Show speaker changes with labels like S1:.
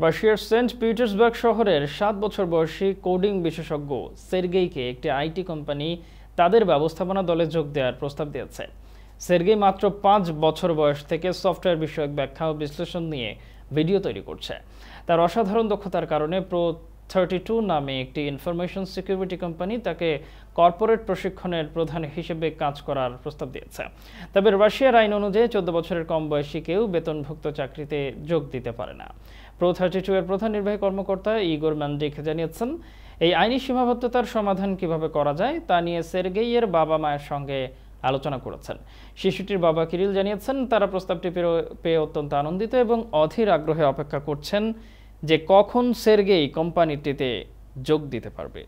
S1: রাশিয়ার Saint Petersburg শহরের 7 বছর বয়সী কোডিং বিশেষজ্ঞ সের্গেইকে একটি আইটি কোম্পানি তাদের ব্যবস্থাপনা দলে যোগ দেওয়ার প্রস্তাব দিয়েছে। সের্গেই মাত্র 5 বছর বয়স থেকে সফটওয়্যার বিষয়ক ব্যাখ্যা ও বিশ্লেষণ নিয়ে ভিডিও তৈরি করছে। তার অসাধারণ দক্ষতার কারণে Pro32 নামে একটি ইনফরমেশন সিকিউরিটি কোম্পানি তাকে কর্পোরেট প্রশিক্ষণের প্রধান হিসেবে কাজ করার প্রস্তাব দিয়েছে। তবে রাশিয়ার আইন অনুযায়ী 14 বছরের কম বয়সী কেউ বেতনভুক্ত চাকরিতে যোগ দিতে পারে না। Pro32 এর প্রধান নির্বাহী কর্মকর্তা ইগোর ম্যান্ডিক জানিয়েছেন, এই আইনি সীমাবদ্ধতার সমাধান কিভাবে করা যায় তা নিয়ে সের্গেইয়ের বাবা-মায়ের সঙ্গে আলোচনা করেছেন। শিশুটির বাবা কিরিল জানিয়েছেন, তারা প্রস্তাবটি পেয়ে অত্যন্ত আনন্দিত এবং অধীর আগ্রহে অপেক্ষা করছেন যে কখন সের্গেই কোম্পানিটিতে যোগ দিতে পারবে।